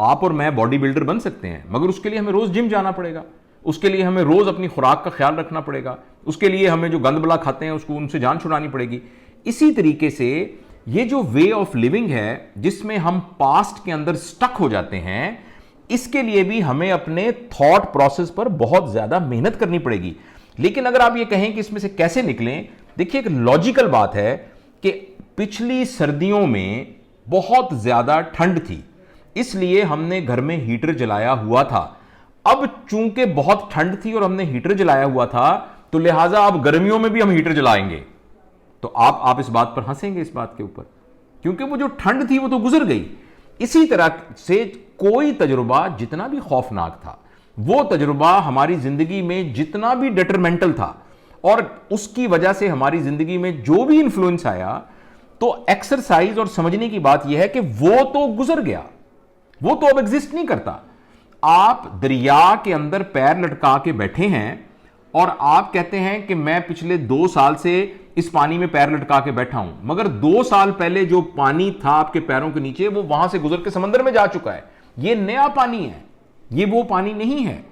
आप और मैं बॉडी बिल्डर बन सकते हैं, मगर उसके लिए हमें रोज जिम जाना पड़ेगा, उसके लिए हमें रोज अपनी खुराक का ख्याल रखना पड़ेगा, उसके लिए हमें जो गंद बला खाते हैं उसको उनसे जान छुड़ानी पड़ेगी। इसी तरीके से ये जो वे ऑफ लिविंग है जिसमें हम पास्ट के अंदर स्टक हो जाते हैं, इसके लिए भी हमें अपने थॉट प्रोसेस पर बहुत ज्यादा मेहनत करनी पड़ेगी। लेकिन अगर आप ये कहें कि इसमें से कैसे निकलें, देखिए एक लॉजिकल बात है कि पिछली सर्दियों में बहुत ज्यादा ठंड थी, इसलिए हमने घर में हीटर जलाया हुआ था। अब चूंकि बहुत ठंड थी और हमने हीटर जलाया हुआ था, तो लिहाजा अब गर्मियों में भी हम हीटर जलाएंगे। तो आप इस बात पर हंसेंगे, इस बात के ऊपर, क्योंकि वो जो ठंड थी वो तो गुजर गई। इसी तरह से कोई तजुर्बा जितना भी खौफनाक था, वो तजुर्बा हमारी जिंदगी में जितना भी डिटरमेंटल था, और उसकी वजह से हमारी जिंदगी में जो भी इंफ्लुएंस आया, तो एक्सरसाइज और समझने की बात यह है कि वो तो गुजर गया, वो तो अब एग्जिस्ट नहीं करता। आप दरिया के अंदर पैर लटका के बैठे हैं और आप कहते हैं कि मैं पिछले 2 साल से इस पानी में पैर लटका के बैठा हूं, मगर 2 साल पहले जो पानी था आपके पैरों के नीचे, वो वहां से गुजर के समंदर में जा चुका है। ये नया पानी है, ये वो पानी नहीं है।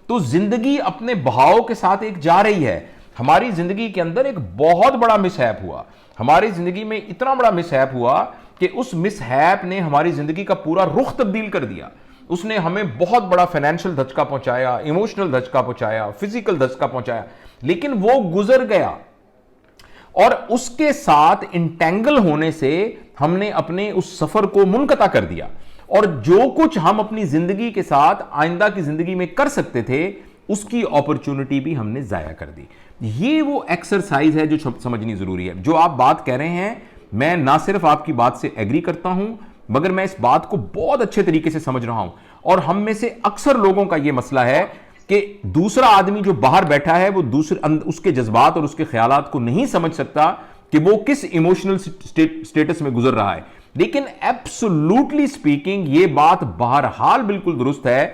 तो जिंदगी अपने बहाव के साथ एक जा रही है। हमारी जिंदगी के अंदर एक बहुत बड़ा मिसहैप हुआ, हमारी जिंदगी में इतना बड़ा मिसहैप हुआ कि उस मिसहैप ने हमारी जिंदगी का पूरा रुख तब्दील कर दिया। उसने हमें बहुत बड़ा फाइनेंशियल धचका पहुंचाया, इमोशनल धचका पहुंचाया, फिजिकल धचका पहुंचाया, लेकिन वो गुजर गया। और उसके साथ इंटेंगल होने से हमने अपने उस सफर को मुनक़ता कर दिया, और जो कुछ हम अपनी जिंदगी के साथ आइंदा की जिंदगी में कर सकते थे, उसकी अपॉर्चुनिटी भी हमने जाया कर दी। ये वो एक्सरसाइज है जो समझनी जरूरी है। जो आप बात कह रहे हैं, मैं ना सिर्फ आपकी बात से एग्री करता हूं, मगर मैं इस बात को बहुत अच्छे तरीके से समझ रहा हूं। और हम में से अक्सर लोगों का यह मसला है कि दूसरा आदमी जो बाहर बैठा है, वो दूसरे उसके जज्बात और उसके ख्यालात को नहीं समझ सकता कि वो किस इमोशनल स्टेटस में गुजर रहा है। लेकिन एब्सोल्युटली स्पीकिंग, ये बात बहरहाल बिल्कुल दुरुस्त है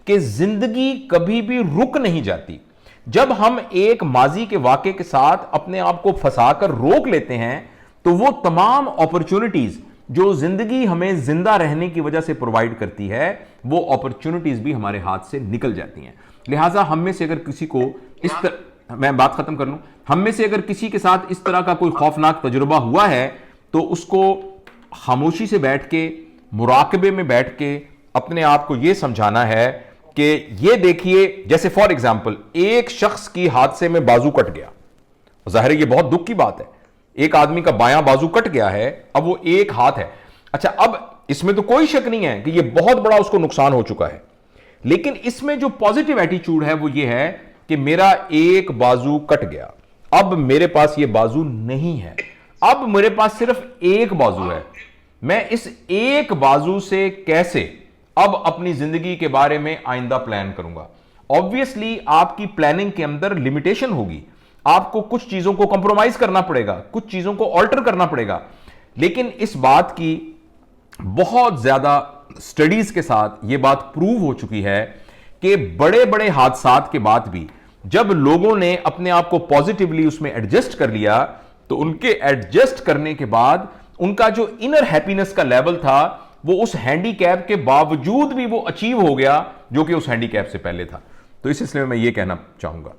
कि जिंदगी कभी भी रुक नहीं जाती। जब हम एक माजी के वाक़े के साथ अपने आप को फंसाकर रोक लेते हैं, तो वो तमाम अपॉर्चुनिटीज जो जिंदगी हमें जिंदा रहने की वजह से प्रोवाइड करती है, वो अपॉर्चुनिटीज भी हमारे हाथ से निकल जाती हैं। लिहाजा हम में से अगर किसी को इस तरह, मैं बात खत्म कर लूं, हम में से अगर किसी के साथ इस तरह का कोई खौफनाक तजुर्बा हुआ है, तो उसको खामोशी से बैठ के, मुराकबे में बैठ के अपने आप को यह समझाना है कि ये देखिए, जैसे फॉर एग्जाम्पल एक शख्स की हादसे में बाजू कट गया, जाहिर है ये बहुत दुख की बात है, एक आदमी का बायां बाजू कट गया है, अब वो एक हाथ है। अच्छा, अब इसमें तो कोई शक नहीं है कि ये बहुत बड़ा उसको नुकसान हो चुका है, लेकिन इसमें जो पॉजिटिव एटीट्यूड है वो ये है कि मेरा एक बाजू कट गया, अब मेरे पास ये बाजू नहीं है, अब मेरे पास सिर्फ एक बाजू है। मैं इस एक बाजू से कैसे अब अपनी जिंदगी के बारे में आइंदा प्लान करूंगा। ऑब्वियसली आपकी प्लानिंग के अंदर लिमिटेशन होगी, आपको कुछ चीजों को कंप्रोमाइज करना पड़ेगा, कुछ चीजों को ऑल्टर करना पड़ेगा, लेकिन इस बात की बहुत ज्यादा स्टडीज के साथ यह बात प्रूव हो चुकी है कि बड़े बड़े हादसात के बाद भी जब लोगों ने अपने आप को पॉजिटिवली उसमें एडजस्ट कर लिया, तो उनके एडजस्ट करने के बाद उनका जो इनर हैप्पीनेस का लेवल था, वो उस हैंडीकैप के बावजूद भी वो अचीव हो गया जो कि उस हैंडीकैप से पहले था। तो इस सिलसिले में मैं ये कहना चाहूंगा।